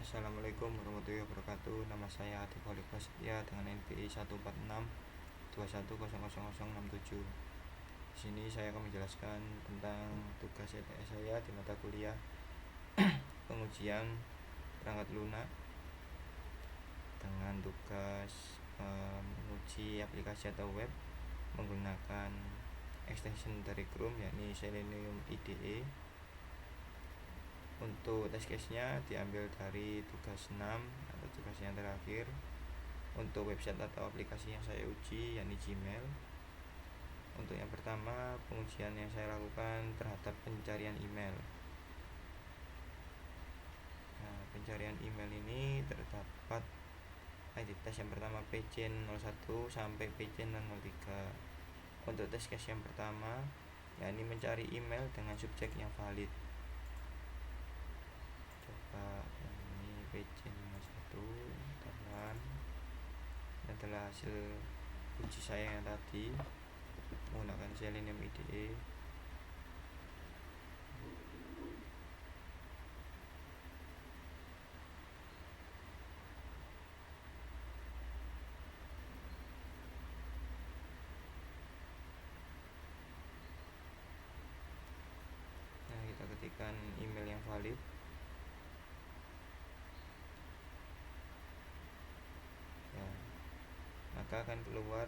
Assalamualaikum warahmatullahi wabarakatuh. Nama saya Atif Khalid Prasetya dengan NPI 14621000067. Di sini saya akan menjelaskan tentang tugas CTS saya di mata kuliah pengujian perangkat lunak dengan tugas menguji aplikasi atau web menggunakan extension dari Chrome yakni Selenium IDE. Untuk test case-nya diambil dari tugas 6 atau tugas yang terakhir. Untuk website atau aplikasi yang saya uji yakni Gmail. Untuk yang pertama, pengujian yang saya lakukan terhadap pencarian email. Nah, pencarian email ini terdapat ID test yang pertama PC01 sampai PC003. Untuk test case yang pertama yakni mencari email dengan subjek yang valid. Coba ini PC01 teman adalah hasil uji saya yang tadi menggunakan Selenium IDE. Nah, kita ketikkan email yang valid. Ya, maka akan keluar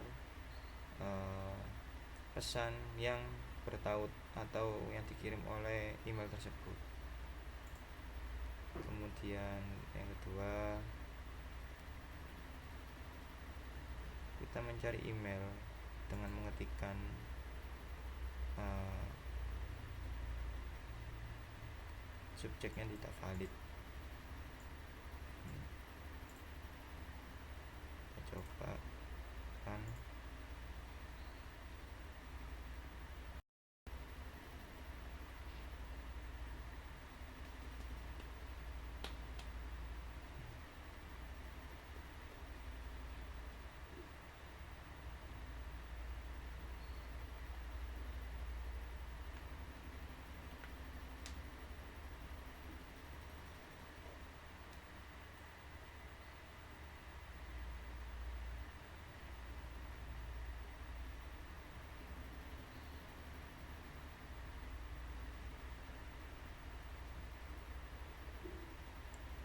pesan yang bertaut atau yang dikirim oleh email tersebut. Kemudian yang kedua, kita mencari email dengan mengetikkan subjek yang tidak valid. Kita coba kan.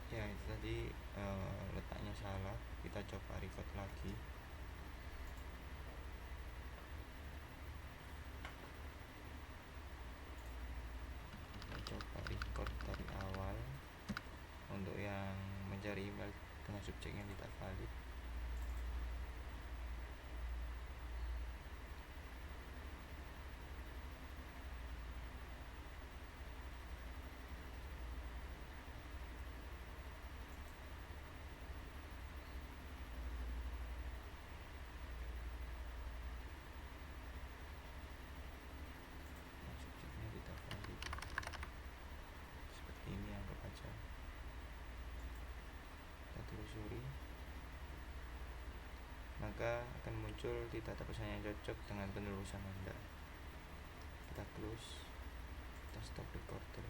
Ya, itu tadi letaknya salah. Kita coba record lagi. Kita coba record dari awal. Untuk yang mencari email dengan subjek yang tidak valid. Subjeknya tidak valid. Seperti ini, anggap aja. Kita telusuri, maka akan muncul tidak ada pesan yang cocok dengan penelusuran Anda. Kita close, kita stop recorder,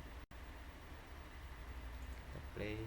kita play.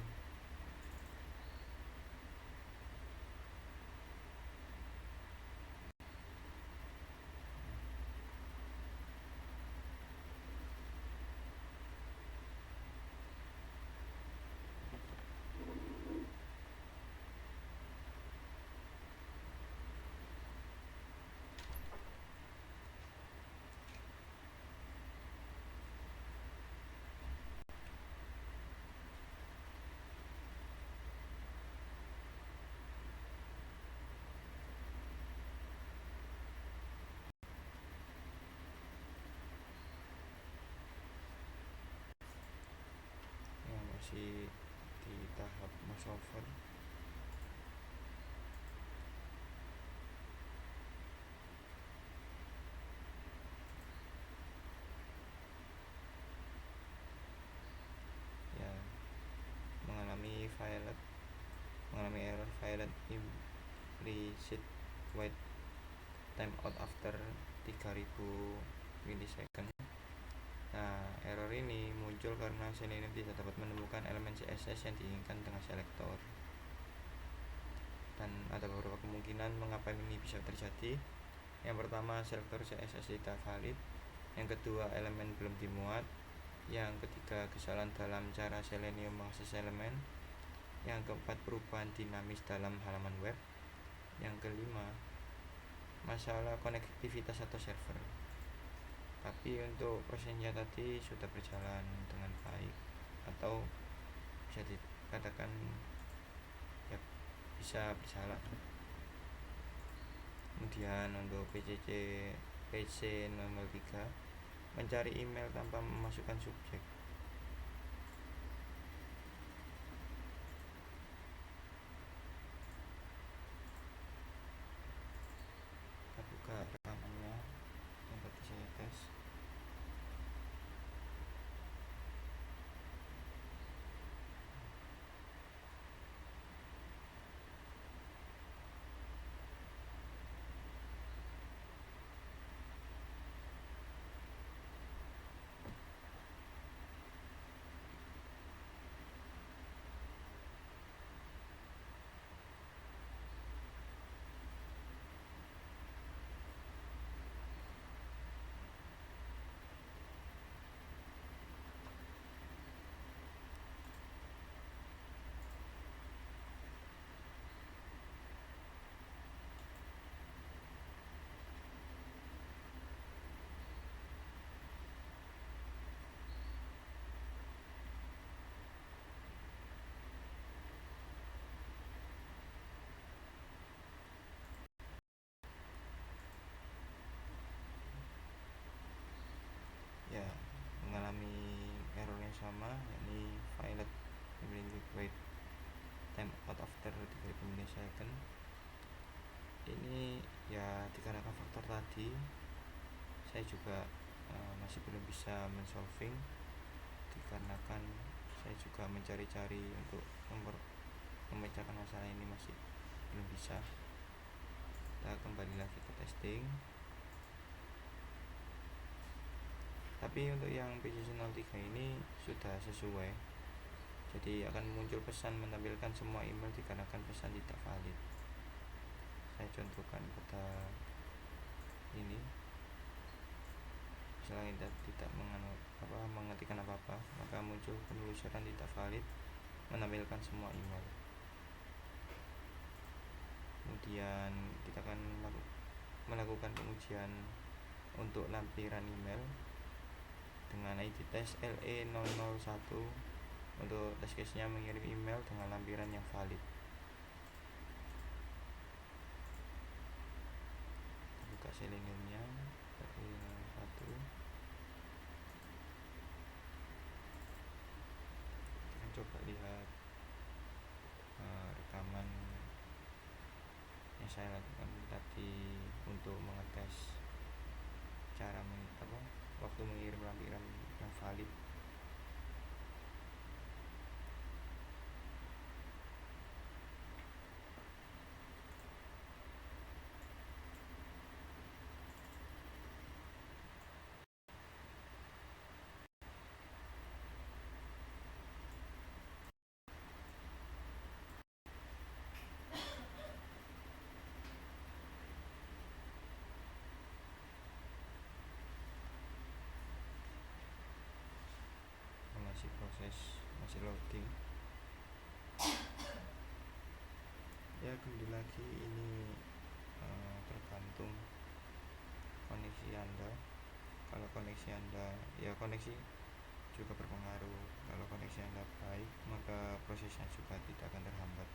Yang masih di tahap mouse over. Ya, mengalami error violate implicit wait timeout after 3000 milisecond. Nah, error ini muncul karena Selenium tidak dapat menemukan elemen elemen CSS yang diinginkan dengan selektor. Dan ada beberapa kemungkinan mengapa ini bisa terjadi. Yang pertama, selektor CSS tidak valid. Yang kedua, elemen belum dimuat. Yang ketiga, kesalahan dalam cara Selenium mengakses elemen. Yang keempat, perubahan dinamis dalam halaman web. Yang kelima, masalah konektivitas atau server. Tapi untuk prosesnya tadi sudah berjalan dengan baik, atau bisa dikatakan ya bisa berjalan. Kemudian untuk PC003, mencari email tanpa memasukkan subjek. Kita buka rekamannya yang tadi saya tes. Ya, mengalami error yang sama, yakni file wait time out after 30 millisecond. Ini ya dikarenakan faktor tadi, saya juga masih belum bisa mensolving, dikarenakan saya juga mencari-cari untuk memecahkan masalah ini masih belum bisa. Kita kembali lagi ke testing. Tapi untuk yang PC03 ini sudah sesuai, jadi akan muncul pesan menampilkan semua email dikarenakan pesan tidak valid. Saya contohkan pada ini. Selain tidak mengetikkan apa-apa, maka muncul penelusuran tidak valid, menampilkan semua email. Kemudian kita akan melakukan pengujian untuk lampiran email dengan ID tes LE001. Untuk test case-nya mengirim email dengan lampiran yang valid. Kita buka Selenium-nya, LE01. Kita coba lihat rekaman yang saya lakukan tadi untuk mengetes cara waktu mengirim lampiran yang valid. Masih proses, masih loading. Ya, kembali lagi ini tergantung koneksi Anda. Kalau koneksi Anda, ya koneksi juga berpengaruh. Kalau koneksi Anda baik, maka prosesnya juga tidak akan terhambat.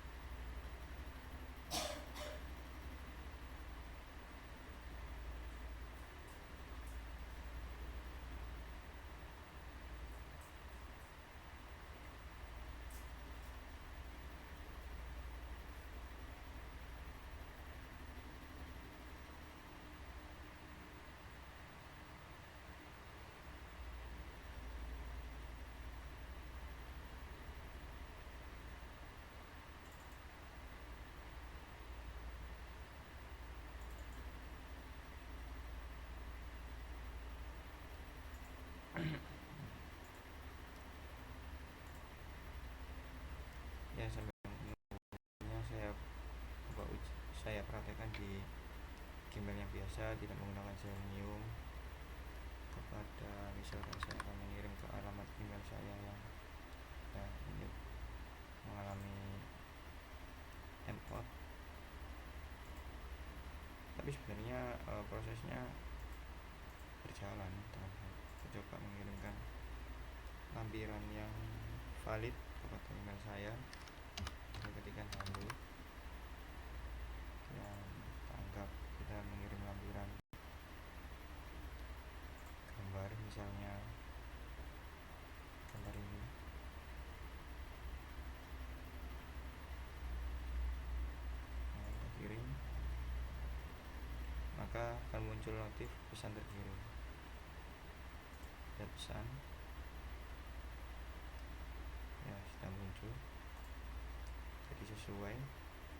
saya sampai saya saya praktekkan di Gmail yang biasa, tidak menggunakan Selenium. Kepada misalkan saya akan mengirim ke alamat email saya yang ini mengalami import, tapi sebenarnya prosesnya berjalan. Saya coba mengirimkan lampiran yang valid kepada email saya. Saya ketikkan halo, yang anggap kita mengirim lampiran gambar, misalnya gambar ini. Kita kirim, maka akan muncul notif pesan terkirim. Lihat pesan ya, sudah muncul. Jadi sesuai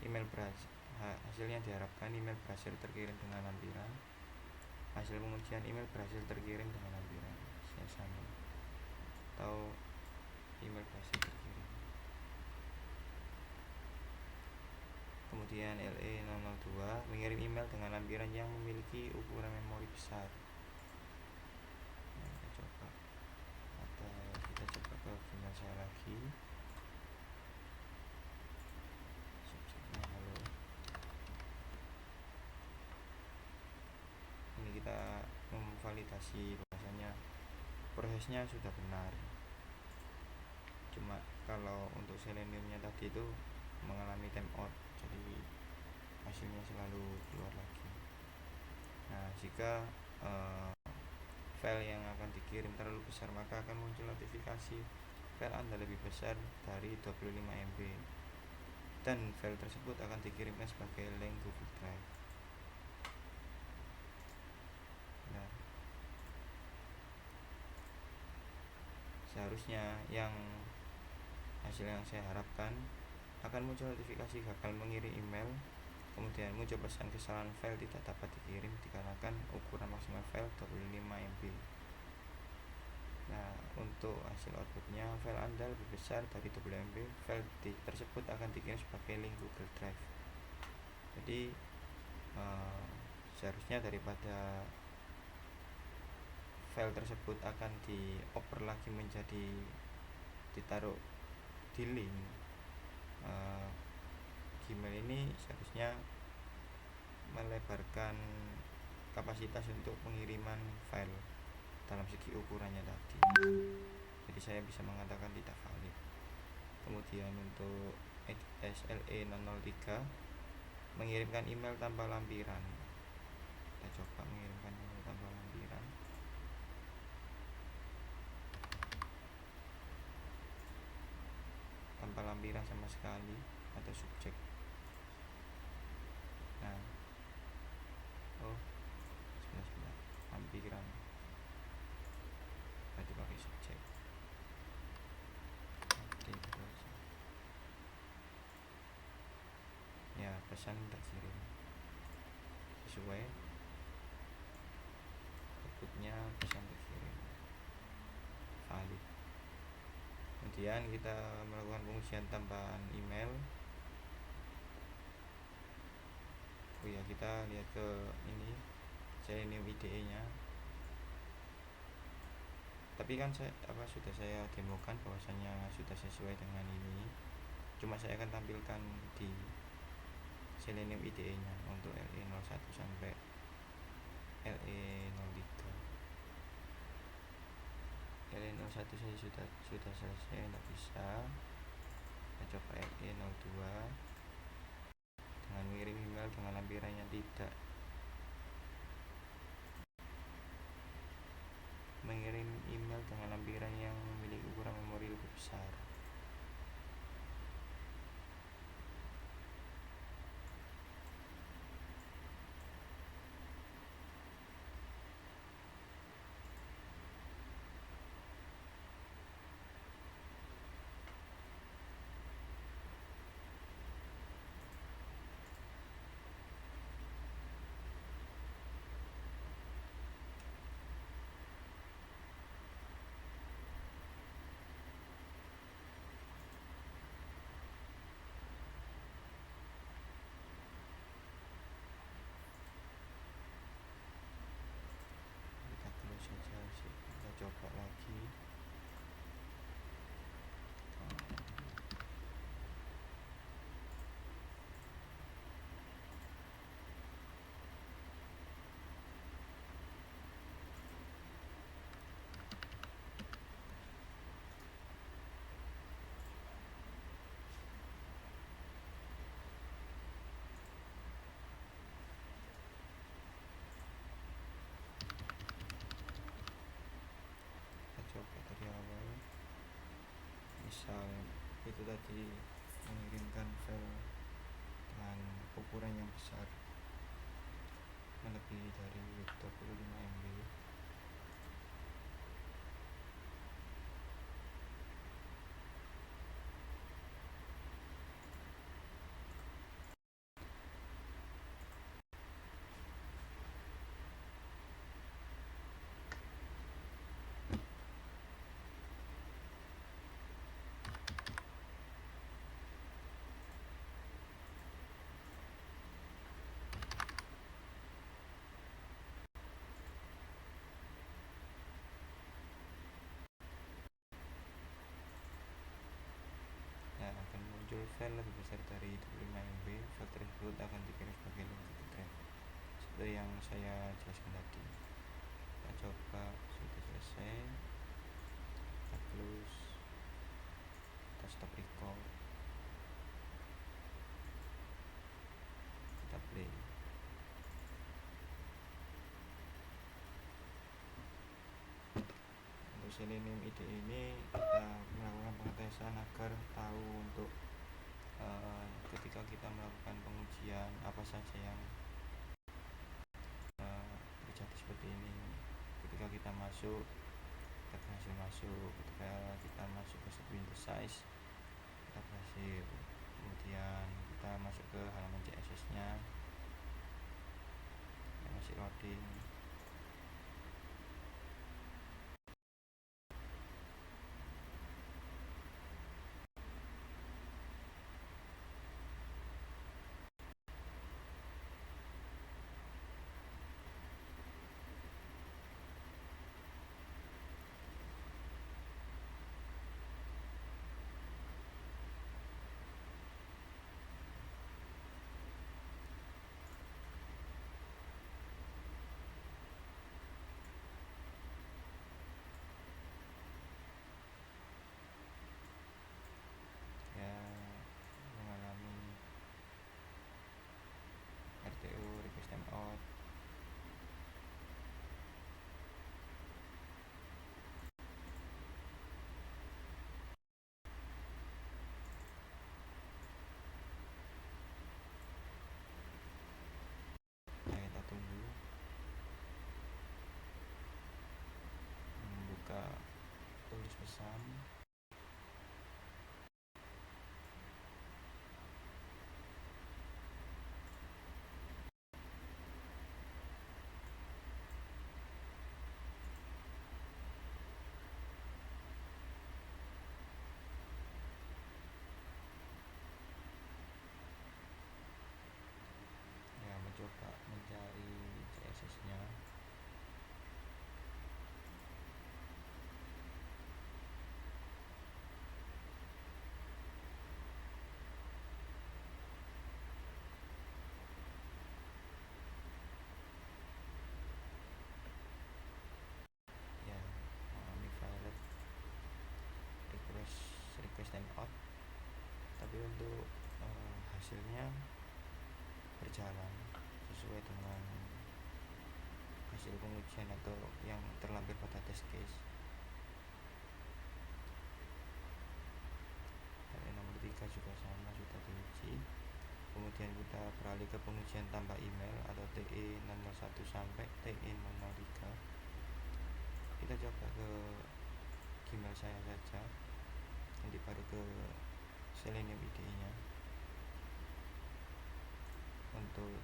email berhasil, hasilnya diharapkan email berhasil terkirim dengan lampiran. Hasil pengujian email berhasil terkirim dengan lampiran. Saya sambung atau email berhasil terkirim. Kemudian LE002 mengirim email dengan lampiran yang memiliki ukuran memori besar. Kita coba, atau kita coba ke email saya lagi. Subjeknya halo. Ini kita memvalidasi bahwasanya prosesnya sudah benar. Cuma kalau untuk Seleniumnya tadi itu mengalami timeout, jadi hasilnya selalu keluar lagi. Nah, jika file yang akan dikirim terlalu besar, maka akan muncul notifikasi file Anda lebih besar dari 25 MB, dan file tersebut akan dikirimkan sebagai link Google Drive. Nah, seharusnya yang hasil yang saya harapkan akan muncul notifikasi gagal mengirim email, kemudian muncul pesan kesalahan file tidak dapat dikirim dikarenakan ukuran maksimal file 25 MB. Nah, untuk hasil outputnya, file Anda lebih besar dari 20 MB, file tersebut akan dikirim sebagai link Google Drive. Jadi seharusnya daripada file tersebut akan dioper lagi menjadi ditaruh di link Gmail, ini seharusnya melebarkan kapasitas untuk pengiriman file dalam segi ukurannya tadi. Jadi saya bisa mengatakan tidak valid. Kemudian untuk SLE003 mengirimkan email tanpa lampiran. Kita coba mengirimkan email tanpa lampiran. Tanpa lampiran sama sekali, atau subjek. Nah, sebentar, lampiran berarti pakai subjek. Oke, terus ya, pesan terkirim sesuai outputnya, pesan terkirim valid. Kemudian kita melakukan pengujian tambahan email. Kita lihat ke ini Selenium IDE nya. Tapi kan sudah saya demokan bahwasanya sudah sesuai dengan ini. Cuma saya akan tampilkan di Selenium IDE nya untuk LE01 sampai LE03. LE01 saya sudah selesai, tidak bisa. Kita coba LE02 dengan mengirim email dengan lampiran yang tidak mengirim email dengan lampiran yang memiliki ukuran memori lebih besar. misal itu tadi mengirimkan file dengan ukuran yang besar melebihi dari 25 MB, akan muncul file lebih besar dari 25 MB. File tersebut akan dikirim sebagai link ke drive seperti yang saya jelaskan tadi. Kita coba. Sudah selesai, kita close, kita stop record, kita play. Untuk Selenium IDE ini kita melakukan pengetesan agar tahu untuk ketika kita melakukan pengujian apa saja yang terjadi seperti ini. Ketika kita masuk, kita berhasil masuk. Ketika kita masuk ke Windows size, kita berhasil. Kemudian kita masuk ke halaman CSS nya, yang masih loading. Ya, mengalami RTO request timeout. Nah, kita tunggu. Membuka tulis pesan. Ya, mencoba mencari CSS nya. Ya, mengalami valid request timeout, tapi untuk hasilnya berjalan sesuai dengan hasil pengujian atau yang terlampir pada test case. Dan nomor 3 juga sama, sudah diuji. Kemudian kita beralih ke pengujian tanpa email atau TE001 sampai TE003. Kita coba ke Gmail saya saja, nanti baru ke Selenium IDE nya. Untuk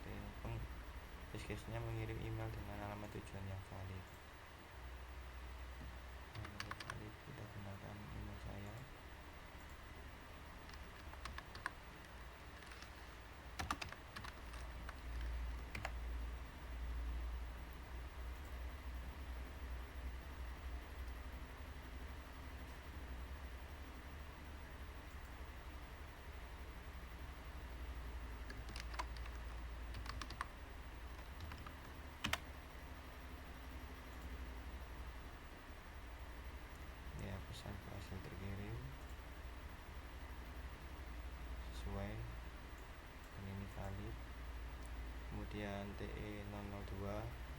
test case nya mengirim email dengan alamat tujuan yang valid. Valid, kita gunakan email saya. Ya, pesan berhasil terkirim sesuai dan ini valid. Kemudian TE002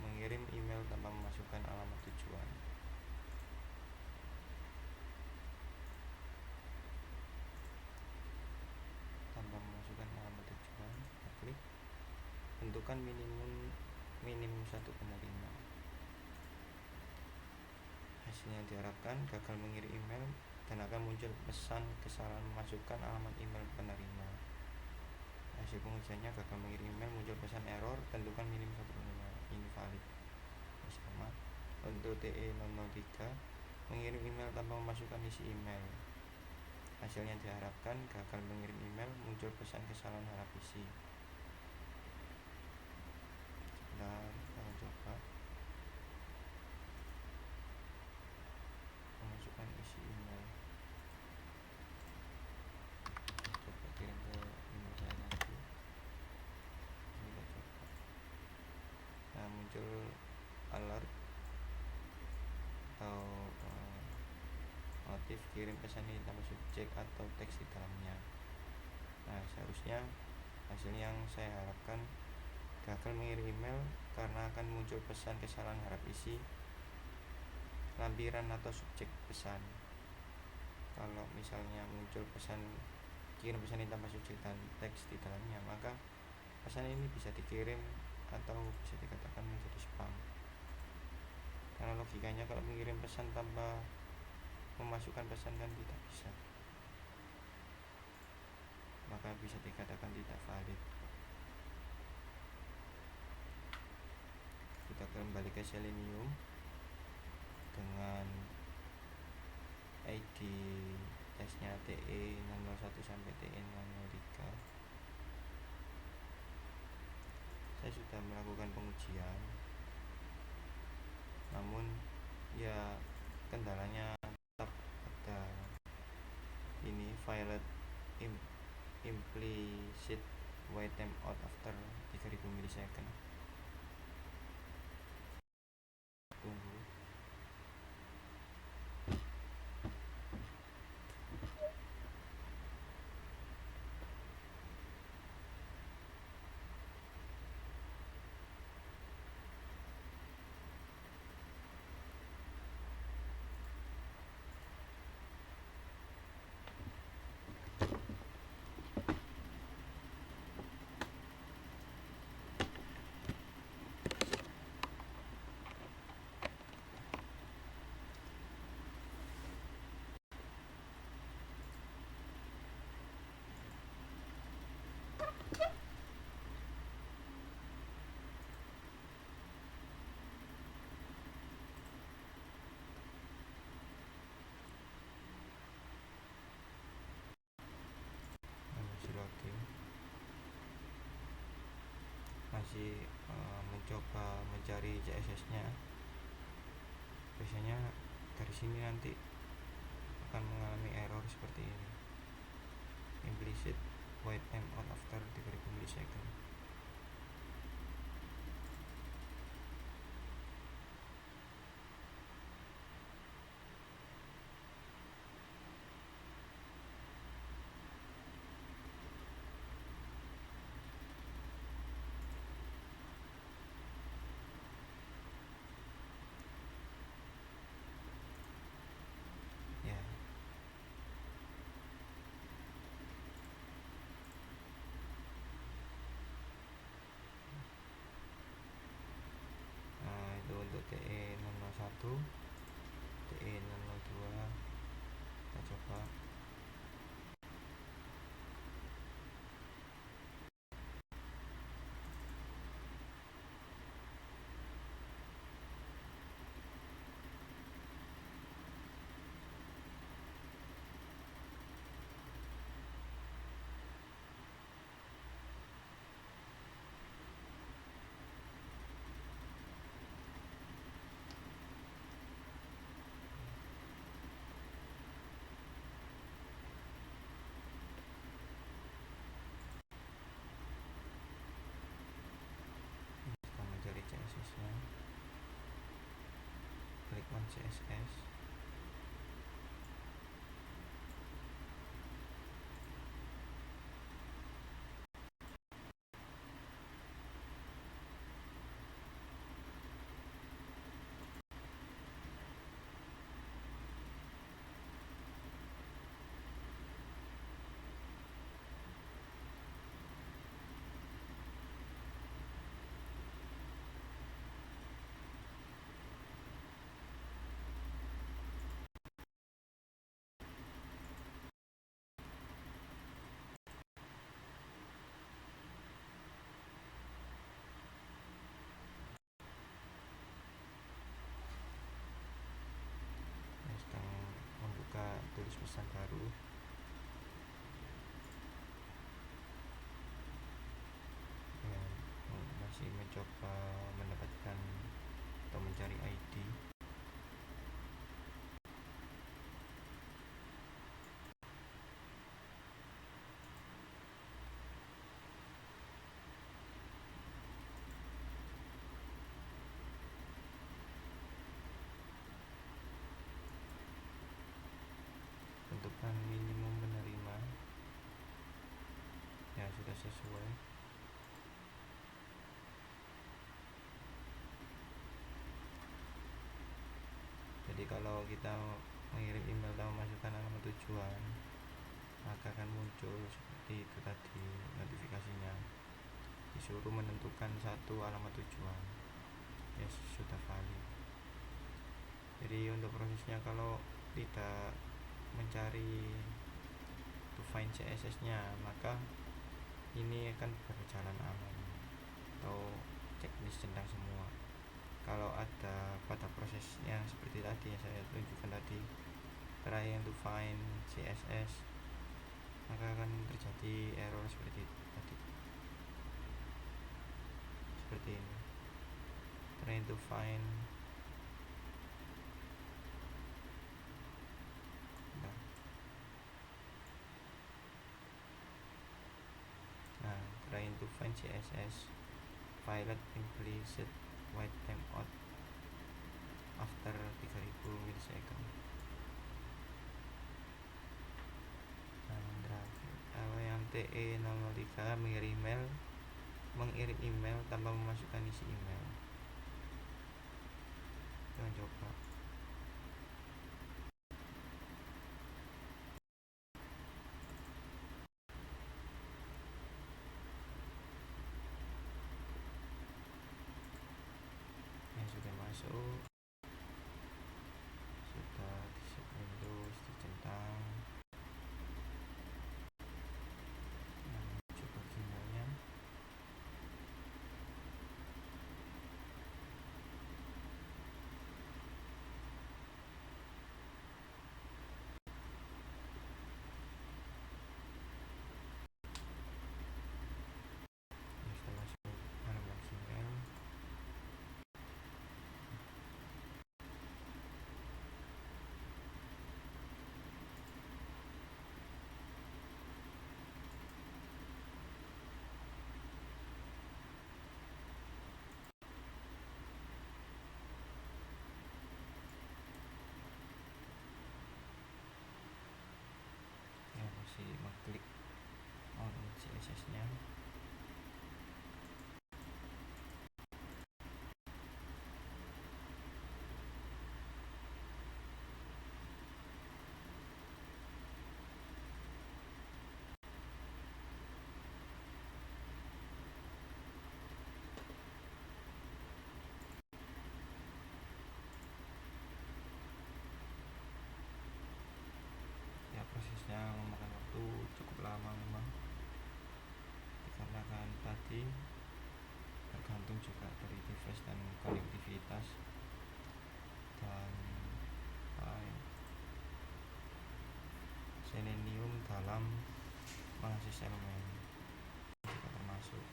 mengirim email tanpa memasukkan alamat tujuan. tentukan minimum satu penerima. Hasilnya diharapkan gagal mengirim email dan akan muncul pesan kesalahan memasukkan alamat email penerima. Hasil pengujiannya gagal mengirim email, muncul pesan error, tentukan minimum satu penerima, invalid. Bersama untuk TE003 mengirim email tanpa memasukkan isi email. Hasilnya diharapkan gagal mengirim email, muncul pesan kesalahan harap isi. Dan kita coba memasukkan isi email. Coba kirim ke email saya nanti. Kita coba. Nah, muncul alert atau notif kirim pesan ini tanpa subjek atau teks di dalamnya. Nah, seharusnya hasil yang saya harapkan gagal mengirim email karena akan muncul pesan kesalahan harap isi lampiran atau subjek pesan. Kalau misalnya muncul pesan kirim pesan ini tanpa subjek dan teks di dalamnya, maka pesan ini bisa dikirim atau bisa dikatakan menjadi spam. Karena logikanya kalau mengirim pesan tanpa memasukkan pesan kan tidak bisa, maka bisa dikatakan tidak valid. Kita kembali ke Selenium dengan ID tesnya TE001 sampai TE003. Saya sudah melakukan pengujian, namun ya kendalanya tetap ada ini violate implicit wait time out after 3000 milisecond. Tunggu. Masih mencoba mencari CSS nya. Biasanya dari sini nanti akan mengalami error seperti ini, implicit wait time out after 3000 milisecond. Ya, nah itu untuk TE001, TE002. Kita coba. Kita mencari CSS nya, klik on CSS. sesuai. Jadi kalau kita mengirim email tanpa memasukkan alamat tujuan, maka akan muncul seperti itu tadi notifikasinya, disuruh menentukan satu alamat tujuan. Yes, sudah valid. Jadi untuk prosesnya, kalau tidak mencari to find CSS nya, maka ini akan berjalan aman atau checklist centang semua. Kalau ada pada prosesnya seperti tadi yang saya tunjukkan tadi, trying to find CSS, maka akan terjadi error seperti tadi, seperti ini, trying to find. Nah, trying to find CSS file implicit white timeout after 3000 millisecond. Yang TE003 mengirim email tanpa memasukkan isi email. Kita coba. Yang sudah masuk, sudah di set Windows, dicentang. Coba emailnya. Sudah masuk halaman Gmail. Ya, masih mengklik on CSS nya. Ya, prosesnya memakan waktu cukup lama memang, dikarenakan tadi tergantung juga dari device dan konektivitas dan Selenium dalam mengakses elemen juga termasuk.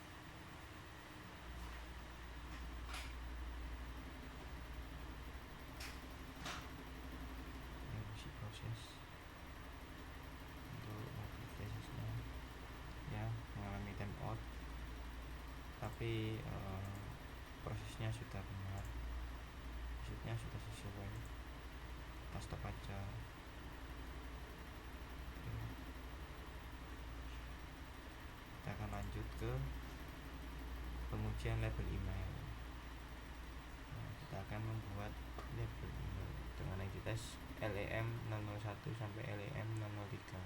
Ini masih proses untuk notifikasinya, ya, mengalami timeout, tapi prosesnya sudah benar, maksudnya sudah sesuai. Kita stop aja. Kita akan lanjut ke pengujian label email. Nah, kita akan membuat label email dengan entitas LEM001 sampai LEM003.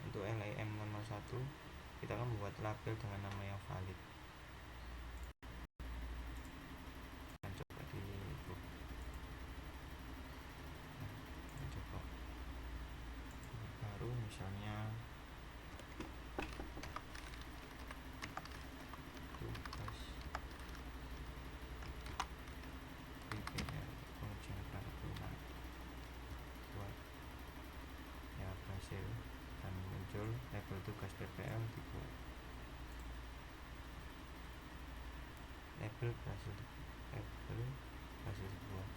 Untuk LEM001 kita akan membuat label dengan nama yang valid. Kita coba di book. Kita coba baru, misalnya tugas PPL pengujian perangkat lunak buat, ya, berhasil, dan muncul label tugas PPL dibuat. Label berhasil dibuat.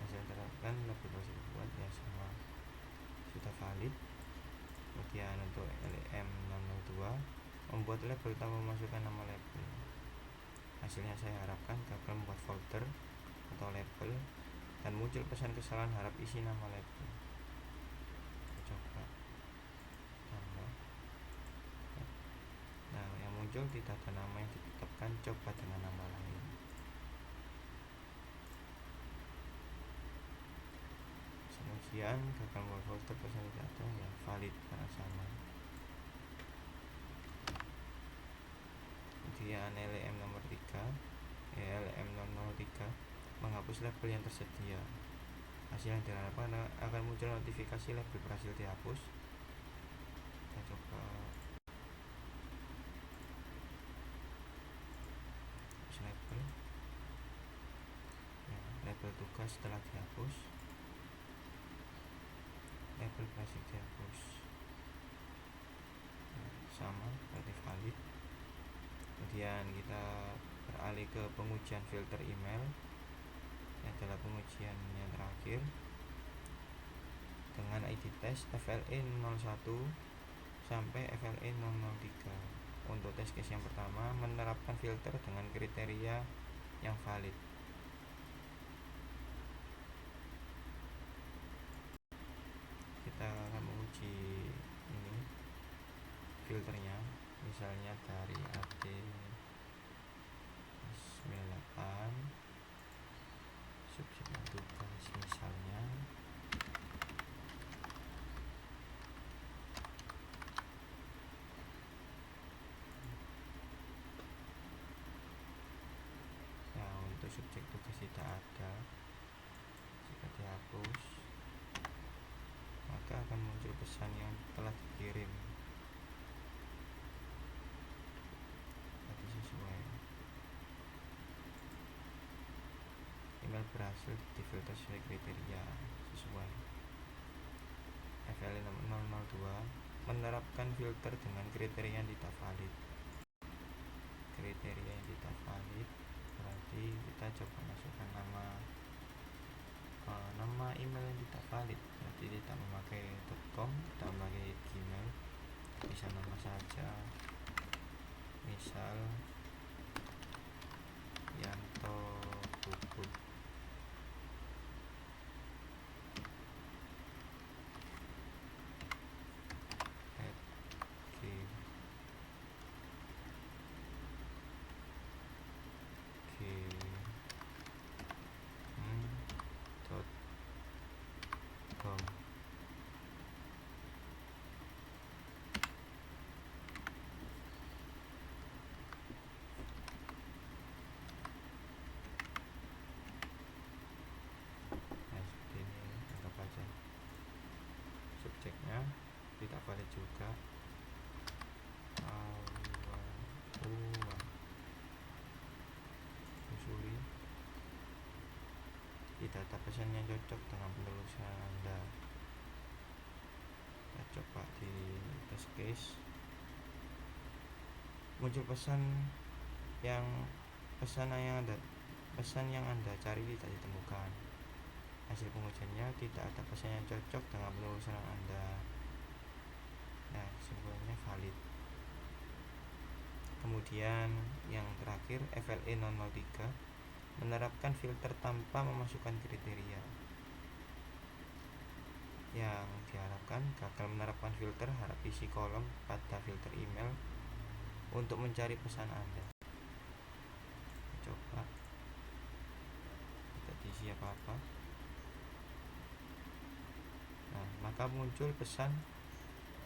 Hasil terapkan label berhasil dibuat, ya, sama sudah valid. Kemudian untuk LEM002 membuat label tanpa memasukkan nama label. Hasilnya saya harapkan gagal membuat folder atau label dan muncul pesan kesalahan harap isi nama label. Coba tambah. Nah, muncul tidak ada nama yang ditetapkan, coba dengan nama lain. Kemudian gagal membuat folder pesan tidak ada yang valid karena sama. Kemudian LM nomor 3 LM 003 menghapus label yang tersedia. Hasil yang diharapkan akan muncul notifikasi label berhasil dihapus. Kita coba label ya, label tugas setelah dihapus, label berhasil dihapus sama berarti valid. Kemudian kita beralih ke pengujian filter email. Ini adalah pengujian yang terakhir dengan ID test FLE01 sampai FLE003. Untuk test case yang pertama menerapkan filter dengan kriteria yang valid. Kita akan menguji ini filternya, misalnya dari AD 98 subsegmen tugas misalnya. Nah, untuk subjek tugas tidak ada. Jika dihapus, maka akan muncul pesan yang telah dikirim. Berarti sesuai. Email berhasil difilter sesuai kriteria sesuai. FLE 002 menerapkan filter dengan kriteria yang tidak valid. Kriteria yang tidak valid berarti kita coba masukkan nama email yang tidak valid, berarti tidak memakai .com, tidak memakai Gmail, bisa nama saja, misal Yanto Puput. Subjeknya tidak valid juga. Usuli tidak ada pesan yang cocok dengan penelusuran Anda. Kita coba di test case, muncul pesan yang Anda cari tidak ditemukan. Hasil pengujiannya tidak ada pesan yang cocok dengan penelusuran Anda. Nah, semuanya valid. Kemudian yang terakhir FLE 003 menerapkan filter tanpa memasukkan kriteria. Yang diharapkan gagal menerapkan filter, harap isi kolom pada filter email untuk mencari pesan Anda. Coba tidak diisi apa-apa. Nah, maka muncul pesan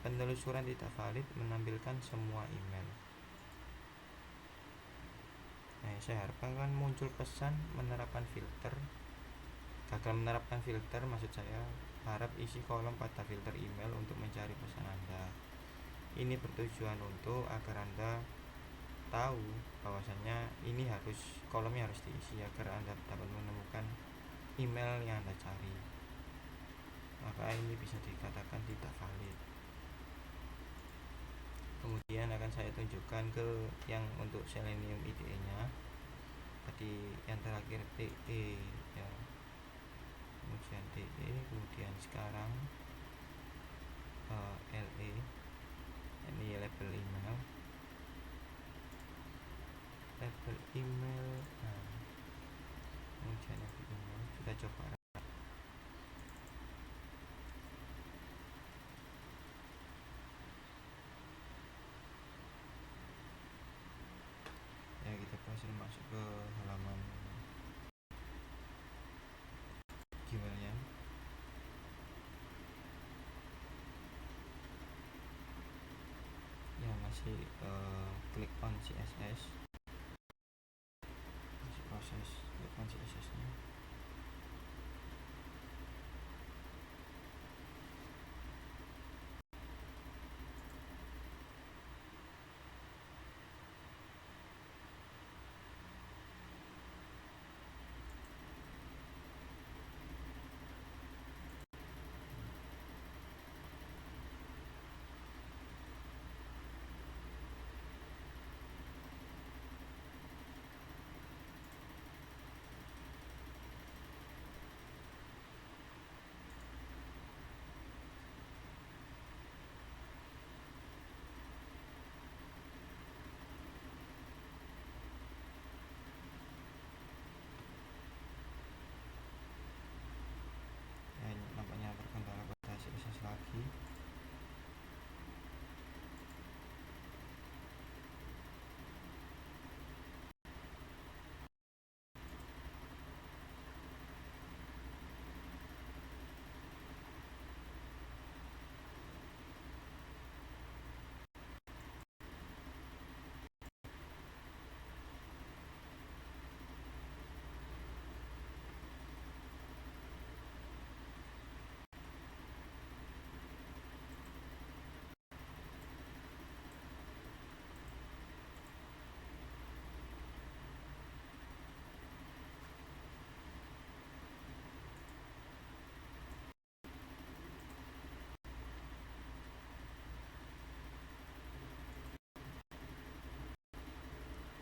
penelusuran tidak valid menampilkan semua email. Nah, saya harapkan kan muncul pesan menerapkan filter, gagal menerapkan filter, maksud saya harap isi kolom pada filter email untuk mencari pesan Anda. Ini bertujuan untuk agar Anda tahu bahwasanya ini kolomnya harus diisi agar Anda dapat menemukan email yang Anda cari. Maka ini bisa dikatakan tidak valid. Kemudian akan saya tunjukkan ke yang untuk Selenium IDE nya. Tadi yang terakhir DE ya, kemudian DE, kemudian sekarang LE, ini label email. Nah, kemudian label email kita coba. masih klik on CSS, masih proses klik on CSS nya. Ya, ini nampaknya terkendala pada CSS lagi.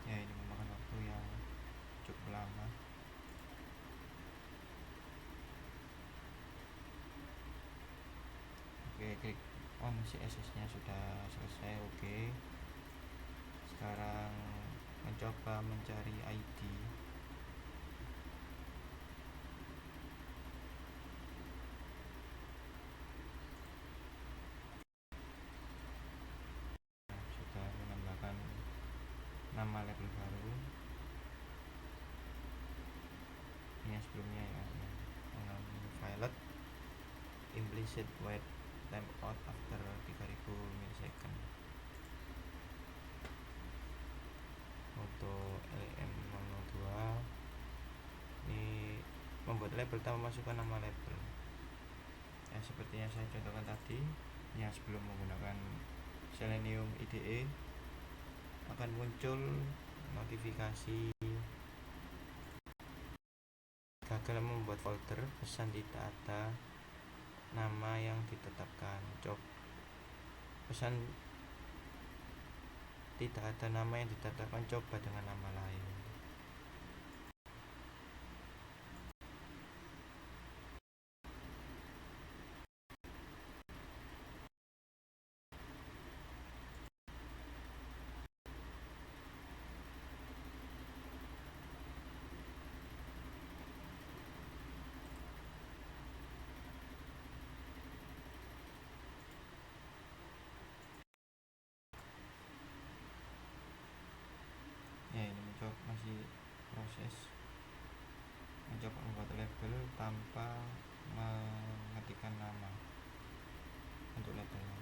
Ya, ini memakan waktu yang cukup lama. Oke, klik on CSS nya sudah selesai. Oke, sekarang mencoba mencari ID. Sudah menambahkan nama label baru. Ini yang sebelumnya ya, mengalami violet implicit wait timeout after 3000 milisecond. Untuk LM002 ini membuat label tanpa masukkan nama label. Ya, seperti yang saya contohkan tadi, yang sebelum menggunakan Selenium IDE akan muncul notifikasi gagal membuat folder, pesan tidak ada nama yang ditetapkan. Pesan tidak ada nama yang ditetapkan, coba dengan nama lain. Ya, ini masih proses mencoba membuat label tanpa mengetikkan nama untuk labelnya.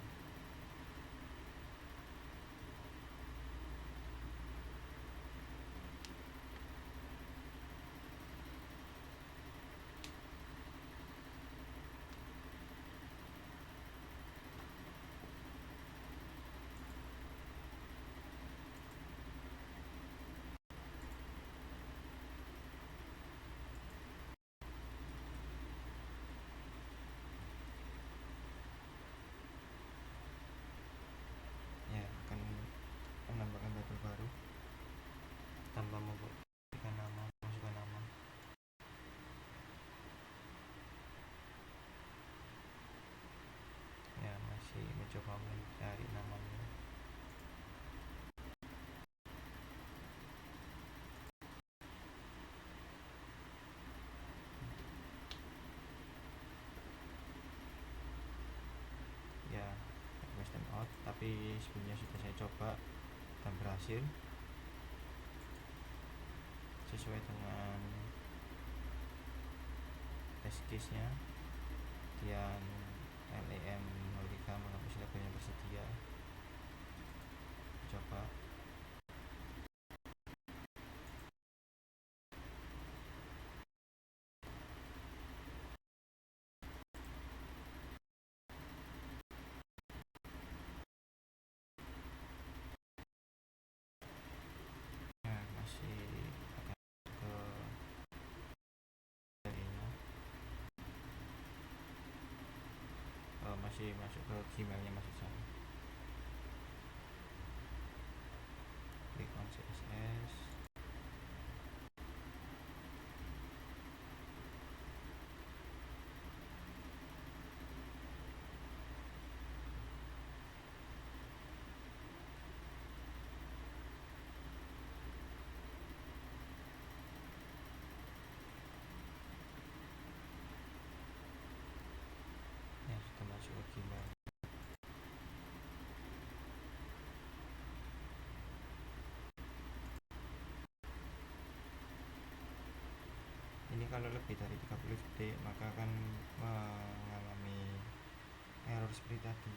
Ya, akan menambahkan label baru tanpa membuatkan nama, masukkan nama. Ya, masih mencoba mencari namanya. Ya, request timeout, tapi sebelumnya sudah saya coba dan berhasil sesuai dengan test case nya. Kemudian LEM03 menghapus label yang tersedia. masih masuk ke Gmailnya maksud saya. Klik on CSS. Ya, sudah masuk ke Gmail. Ini kalau lebih dari 30 detik maka akan mengalami error seperti tadi.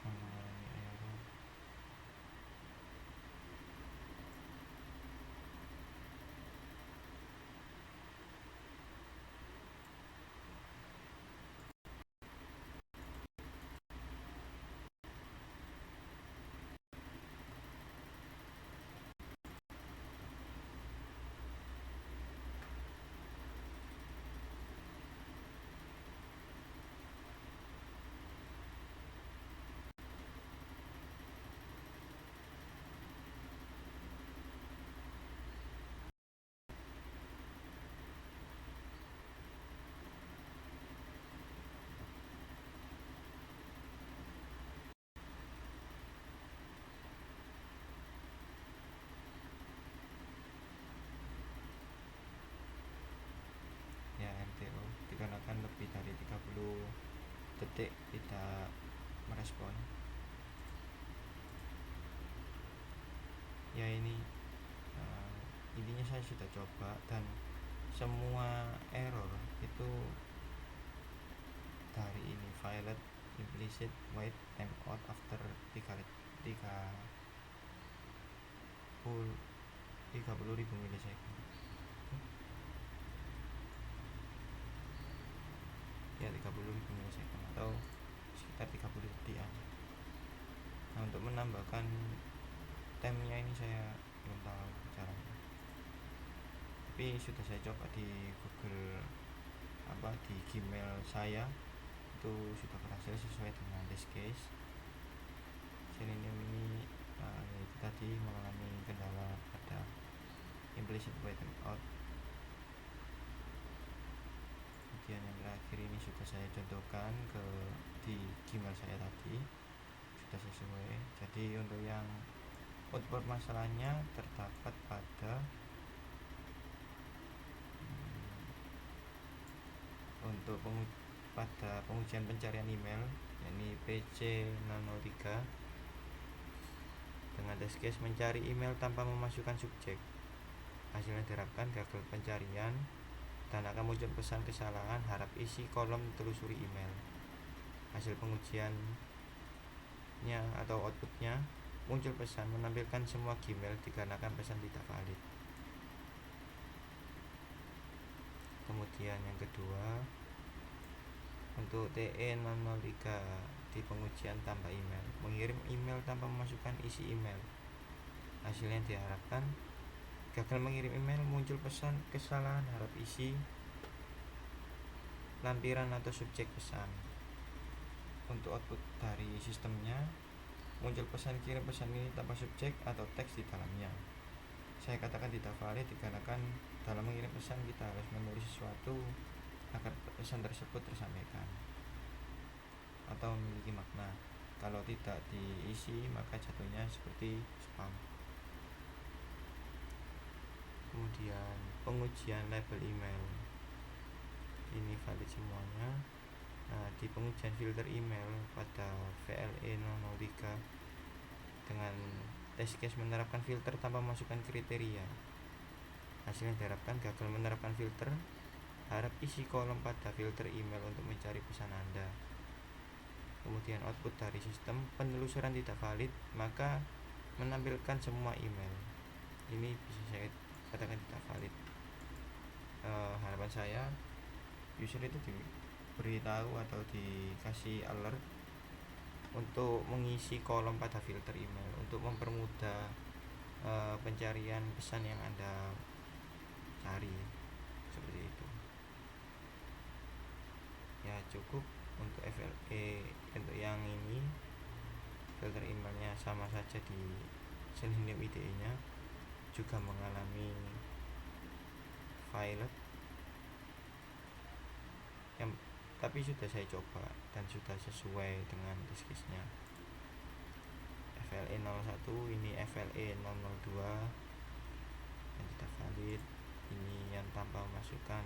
Mengalami error. Ya, RTO dikarenakan lebih dari 30 detik tidak merespon. Ya, ini intinya saya sudah coba dan semua error itu dari ini violet implicit wait timeout after 30.000 milisecond. Ya, 30.000 milisecond atau sekitar 30 detikan. Nah, untuk menambahkan timenya ini saya belum tahu caranya, tapi sudah saya coba di Google di Gmail saya itu sudah berhasil sesuai dengan test case. Selenium ini itu tadi mengalami kendala pada implicit wait timeout. Kemudian yang terakhir ini sudah saya contohkan di Gmail saya tadi, sudah sesuai. Jadi untuk yang output masalahnya terdapat pada untuk pada pengujian pencarian email, yakni PC003 dengan test case mencari email tanpa memasukkan subjek. Hasilnya diterapkan gagal pencarian dan akan muncul pesan kesalahan, harap isi kolom telusuri email. Hasil pengujiannya atau outputnya muncul pesan menampilkan semua Gmail dikarenakan pesan tidak valid. Kemudian yang kedua, untuk TE003 di pengujian tanpa email, mengirim email tanpa memasukkan isi email. Hasilnya diharapkan gagal mengirim email, muncul pesan kesalahan, harap isi lampiran atau subjek pesan. Untuk output dari sistemnya muncul pesan kirim pesan ini tanpa subjek atau teks di dalamnya. Saya katakan tidak valid dikarenakan dalam mengirim pesan kita harus menulis sesuatu agar pesan tersebut tersampaikan atau memiliki makna. Kalau tidak diisi maka jatuhnya seperti spam. Kemudian pengujian label email ini valid semuanya. Nah, di pengujian filter email pada VLE003 dengan test case menerapkan filter tanpa memasukkan kriteria. Hasilnya diharapkan gagal menerapkan filter, harap isi kolom pada filter email untuk mencari pesan Anda. Kemudian output dari sistem penelusuran tidak valid, maka menampilkan semua email. Ini bisa saya katakan tidak valid. Harapan saya user itu diberitahu atau dikasih alert untuk mengisi kolom pada filter email untuk mempermudah pencarian pesan yang Anda cari, seperti itu. Ya cukup untuk FLE. Untuk yang ini filter emailnya sama saja di Selenium IDE nya juga mengalami violet yang, tapi sudah saya coba dan sudah sesuai dengan test case-nya. FLE 01, ini FLE 002 yang tidak valid. Ini yang tanpa masukkan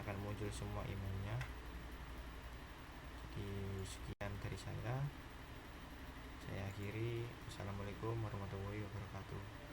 akan muncul semua emailnya. Jadi sekian dari saya akhiri. Assalamualaikum warahmatullahi wabarakatuh.